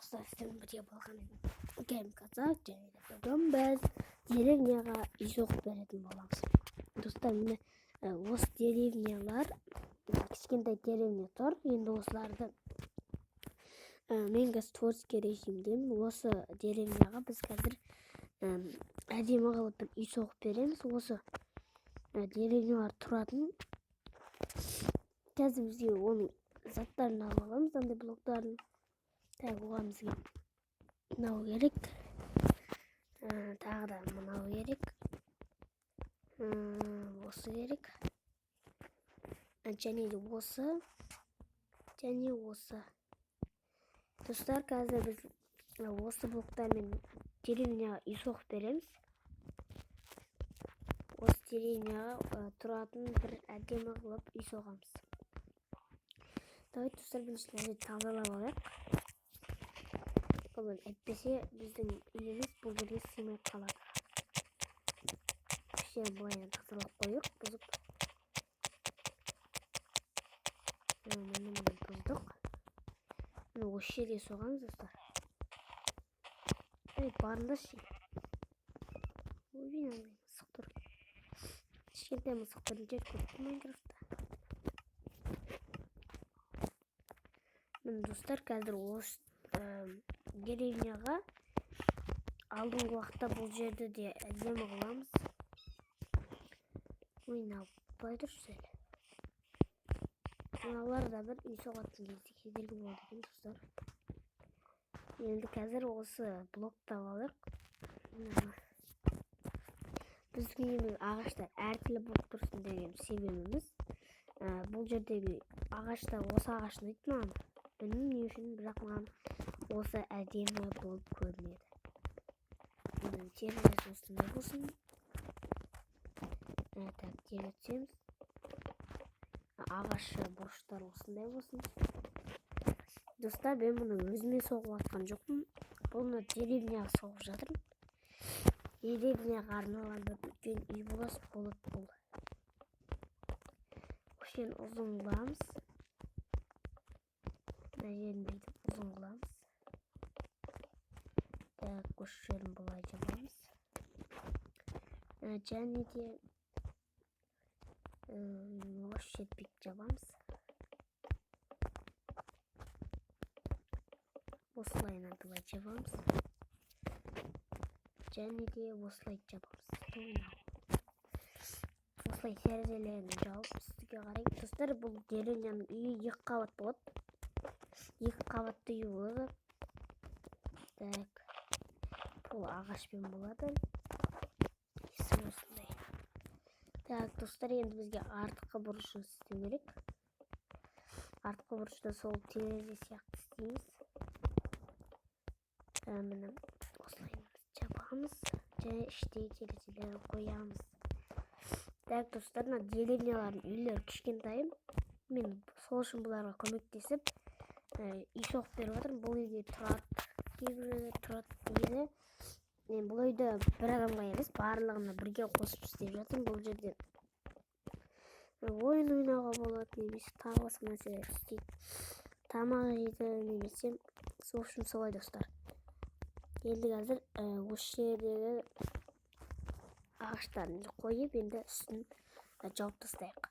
достар, сіздермен бірге болған Game Казак және де бүгін біз деревняға үй соғып беретін боламыз. Достар, міне осы деревнялар, кішкентай деревня тұр. Енді осыларды мен қазір творческий режимдемін. Осы деревняға біз қазір әдемі қылып бір үй соғып береміз. Осы деревнялар тұратын. Қазір бізге оның заттарын алып аламыз, андай блоктарын. Оған бізге мынау керек, тағы да мынау керек, осы керек, және де осы, және осы. Достар, қазір біз осы блоктармен деревняға үй соғып береміз. Осы деревняға тұратын бір әдемі қылып үй соғамыз. Давай, достар, біріншіден тазалап алайық. Әйтпесе біздің үйіміз бұл жерге сыймай қалады. Іште былай тазалап қойып, бұзып. Міне бұздық. Осы жерге соғамыз, достар. Барындашы. Ой, мысық тұр. Кішкентай мысықтар жер көпті Майнкрафтта. Міне достар, қазір осы деревняға алдыңғы уақытта бұл жерді де әдемі қыламыз. Ойнау былай тұршы әлі. Мыналар да бір үй соғатын кезде кедергі болады екен, достар. Енді қазір осы блокты алайық. Біздің үйіміз ағаштар әртүрлі болып тұрсын деген себебіміз. Бұл жердегі ағаштар осы ағашын айтты маған. Білмеймін не үшін, бірақ маған осы әдемі болып көрінеді. Терезесі осындай болсын. Так, тереземіз. Ағашы бұрыштар осындай болсын. Достар, мен мұны өзіме соғып атқан жоқпын. Бұны деревняға соғып жатырмын. Деревняға арналған бір үлкен үй болады бұл. Осыны ұзын қыламыз. Мына жерін бүйтіп ұзын қыламыз. Так, осы жерін бұлай жабамыз. Және де осы жерді бүйтіп жабамыз. Осылайына былай жабамыз. Және де осылай жабамыз. Осылай терезелерін жауып үстіге қарай. Достар, бұл деревняның үйі 2 қабат болады. 2 қабатты үй болады. Так, бұл ағашпен болады. Осындай. Так, достар, енді бізге артқы бұрышын істеу керек. Артқы бұрышта сол терезе сияқты істейміз. Міне осылай жабамыз. Және іштегі терезелерін қоямыз. Так, достар, деревнялардың үйлері кішкентайым. Мен сол үшін бұларға көмектесіп үй соғып беріп жатырмын. Бұл үйде тұрады, кейбіреулер тұрады дейді. Мен бұл үйді бір адамға емес, барлығына бірге қосып істеп жатырмын. Бұл жерде ойын ойнауға болады, немесе тағы басқа нәрселер істейді. Тамақ жейді, немесе сол үшін солай, достар. Енді қазір осы жердегі ағаштарын қойып, енді үстін жауып тастайық.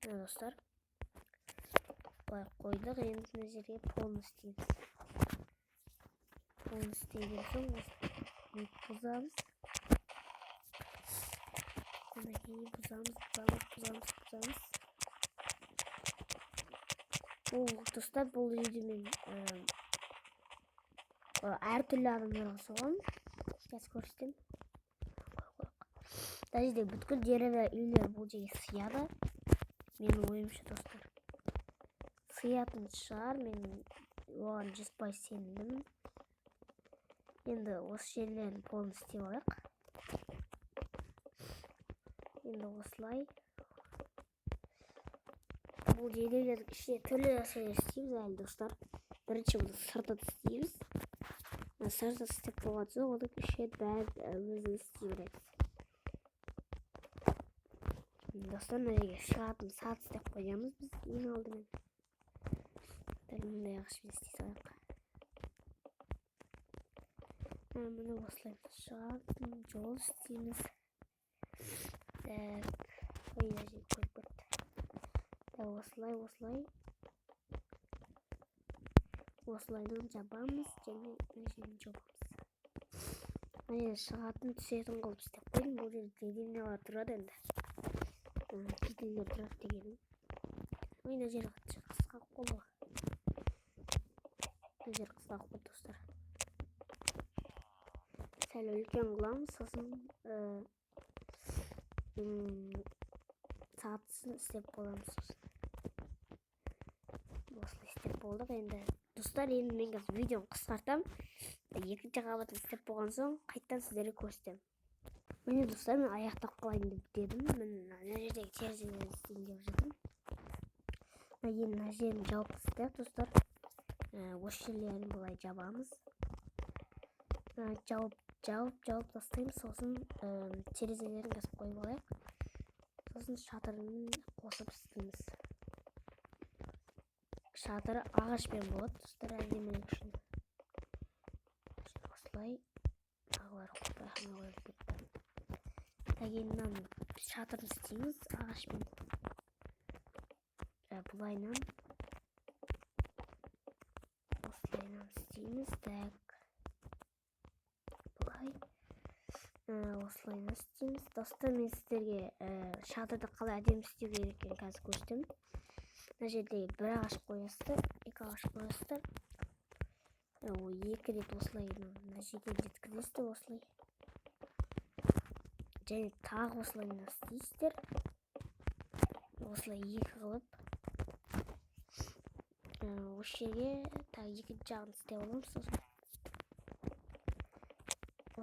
Достар, былай қойдық, енді мына жерге полын істейміз. Полын істеген соң бұзамыз. Бұзамыз. Достар, бұл үйді мен әртүрлі адамдарға соғамын. Қазір көрсетемін. Даже бүткіл деревня үйлер бұл жерге сыяды. Менің ойымша, достар. Сыятын шығар, мен оған 100% сендім. Енді осы жерлерін полын істеп алайық. Енді осылай. Бұл деревняның ішіне түрлі нәрселер істейміз әлі, достар. Бірінші бұны сыртып істейміз. Сыртып істеп болған соң, оның ішіне бәрін өзіміз істей береміз. Достар, мына жерге шығатын сат істеп қоямыз біз ең алдымен. Мындай ағашпен істей салайық. Міне осылай шығатын жол істейміз. Так, ой, әжем көріп кетті. Осылайдан жабамыз және әжем жабамыз. Міне шығатын түсетін қылып істеп қойдым. Бұл жерде деревнялар тұрады енді. Кедейлер тұрады дегенім. Ой, мына жер қысқа қолы. Мына жер қысқа қол достар. Сәл үлкен қыламыз, сосын сағатысын істеп боламыз. Осылай істеп болдық енді. Достар, енді мен қазір видеоны қысқартам. Екінші қабатын істеп болған соң қайттан сіздерге көрсетемін. Міне достар, мен аяқтап қалайын деп дедім. Мен мына жердегі терезелерді істейін деп жатырмын. Енді мына жерін жауып тастайық достар. Осы жерлерін былай жабамыз. Жауып тастаймыз. Сосын терезелерін кесіп қойып алайық. Сосын шатырын қосып істейміз. Шатыры ағашпен болады достар, әдемілік үшін. Осылай ағалар қойып кетті. Тәгеннен шатырын істейміз ағашпен. Бұлайнан осылайнан істейміз. Так, бұлай осылайнан істейміз. Достар, мен сіздерге шатырды қалай әдемі істеу керек екенін қазір көрсетемін. Мына жерде бір ағаш қоясыздар, екі ағаш қоясыздар. Екі рет осылай мына жерге жеткізесіздер осылай. Және тағы осылайнан істейсіздер. Осылай екі қылып. Осы жерге тағы екінші жағын істеп аламыз.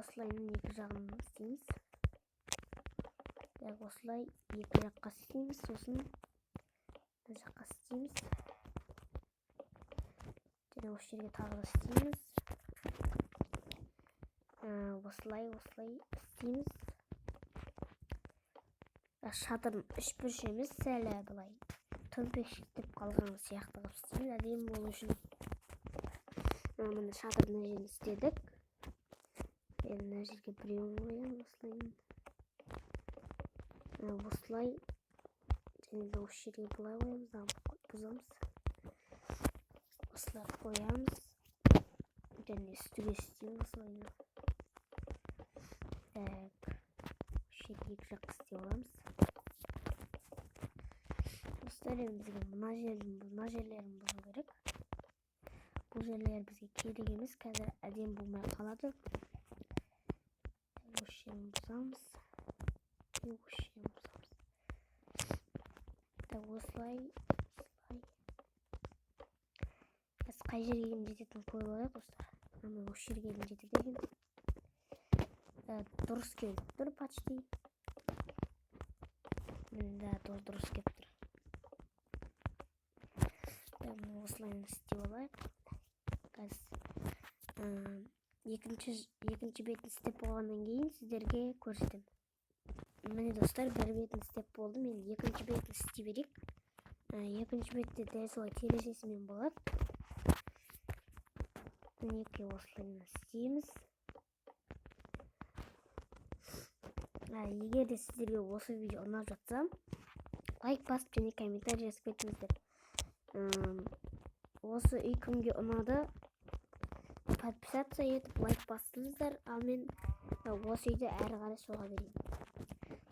Осылайнан екі жағын істейміз. Осылай екі жаққа істейміз. Сосын мына жаққа істейміз. Және осы жерге тағы істейміз. Осылай істейміз. Шатырын үш бұрыш емес, сәл былай төмпекшіктеп қалған сияқты қылып істейміз, әдемі болу үшін. Міне шатырдың жерін істедік. Енді мына жерге біреуін қоямыз осылай. Және де осы жерге былай қоямыз, бұзамыз. Осылай қоямыз. Және үстіге істейміз осылайнан. Так, осы жерге екі жаққа істеп аламыз. Достар, бізге мына жерлерін бұзу керек. Бұл жерлер бізге керек емес, қазір әдемі болмай қалады. Осы жерін бұзамыз. Осылай. Қай жерге келін жететінін көріп алайық достар. Осы жерге келін жетеді екен. Дұрыс келіп тұр почти. Да, дұрыс келіп тұр. Осылайын істеп алайық. Екінші бетін істеп болғаннан кейін сіздерге көрсетемін. Міне достар, бір бетін істеп болдым. Енді екінші бетін істей берейік. Екінші бетте дәл солай терезесімен болады. Мінекей осылайын істейміз. Егер де сіздерге осы видео ұнап жатса, лайк басып және комментарий жазып кетіңіздер. Осы үй кімге ұнады, подписаться етіп лайк басыңыздар. Ал мен осы үйді әрі қарай соға берейін.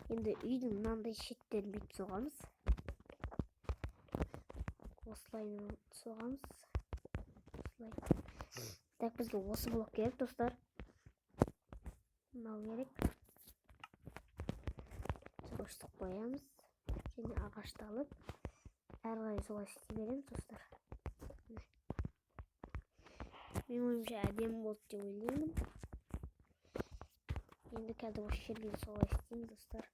Енді үйдің мынандай шеттерін бүйтіп соғамыз. Осылайын соғамыз. Так, бізге осы блок керек достар. Мынау керек. Өстіп қоямыз. Және ағашты алып әрі қарай солай істей береміз достар. Мен ойымша әдемі болды деп ойлаймын. Енді қазір осы жерге солай істеймін достар.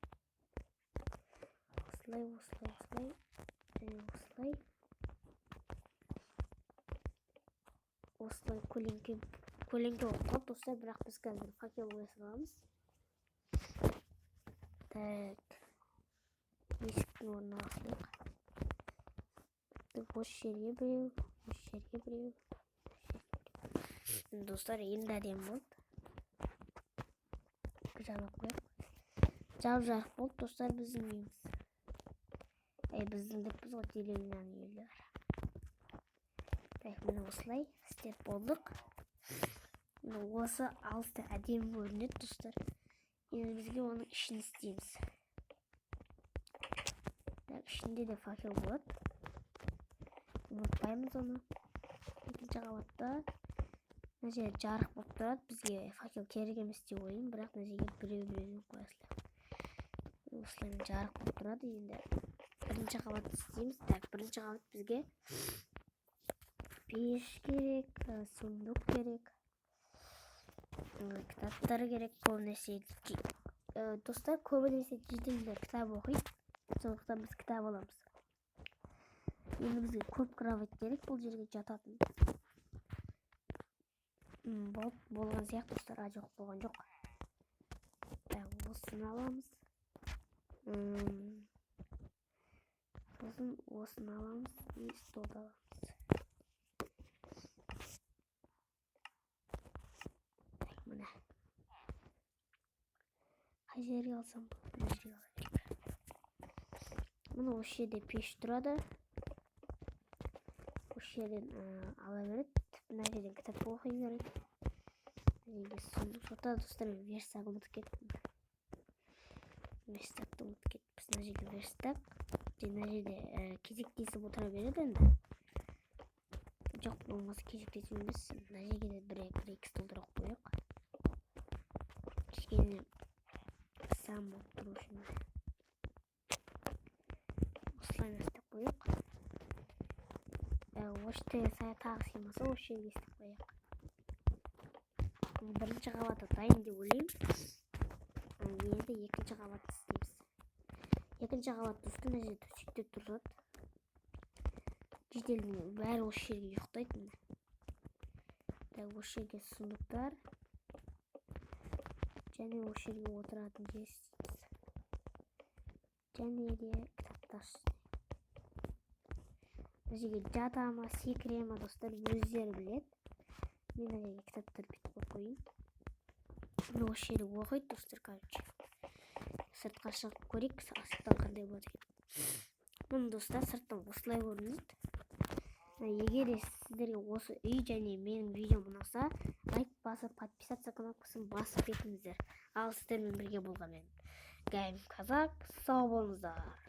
Осылай. Және осылай. Осылай көлеңке болып қалды достар, бірақ біз қазір факел қоя саламыз. Так, есіктің орнына басайық. Осы жерге біреу, осы жерге біреу. Достар, енді әдемі болды. жамап коелук. Жап-жарык болуп достор биздин үйүбүз. Биздин деппиз го деревнянын үйлөрү. Так, мына осылай істеп болдук. Осы алыста әдемі көрінеді достар. Енді бізге оның ішін істейміз. Так, ішінде де факел болады. Ұмытпаймыз оны. Екінші қабатта мына жер жарық болып тұрады. Бізге факел керек емес деп ойлаймын, бірақ мына жерге біреу-біреуден қоясыздар. Осылай жарық болып тұрады. Енді бірінші қабатты істейміз. Так, бірінші қабат бізге пеш керек, сундук керек. Кітаптар керек, көбінесе достар, көбінесе жеделдер кітап оқиды, сондықтан біз кітап аламыз. Енді бізге көп кровать керек, бұл жерге жататын. Болған сияқты достар, жоқ болған жоқ. Осыны аламыз. Сосын осыны аламыз и столды аламыз. Мына қай жерге алсам болады, мына жерге ала берейік. Мына осы жерде пеш тұрады. Осы жерден ала береді. Мына жерден кітап оқи береді. Мына жерге сота достар, верстак ұмытып кеттім. Верстакты ұмытып кетіппіз. Мына жерге верстак. Мына жерде кезектесіп отыра береді енді. Жоқ, болмаса кезектесіп емес. Мына жерге де бір-екі столдырақ қояйық. Кішкене сам болып тұру үшін. Осылай істеп қояйық. Осы жерге тағы сыймаса, осы жерге істеп қояйық. Бірінші қабаты дайын деп ойлаймын. Енді екінші қабатты істейміз. Екінші қабатты үстін мына жерде төсектер тұрады. Жеделдің бәрі осы жерге ұйықтайды. Осы жерге сундуктар және осы жерге отыратын жер істейміз. Және де кітаптар істейміз. Мына жерге жата ма, секіре ма достар, өздері біледі. Мен мына жерге кітаптар бүйтіп қойып қояйын. Осы жерде оқиды достар, короче. Сыртқа шығып көрейік, сырттан қандай болады екен. Мұны достар, сырттан осылай көрінеді. Егер сіздерге осы үй және менің видеом ұнаса, лайк басып, подписаться кнопкасын басып кетіңіздер. Ал сіздермен бірге болған мен Гайм Казак, сау болыңыздар.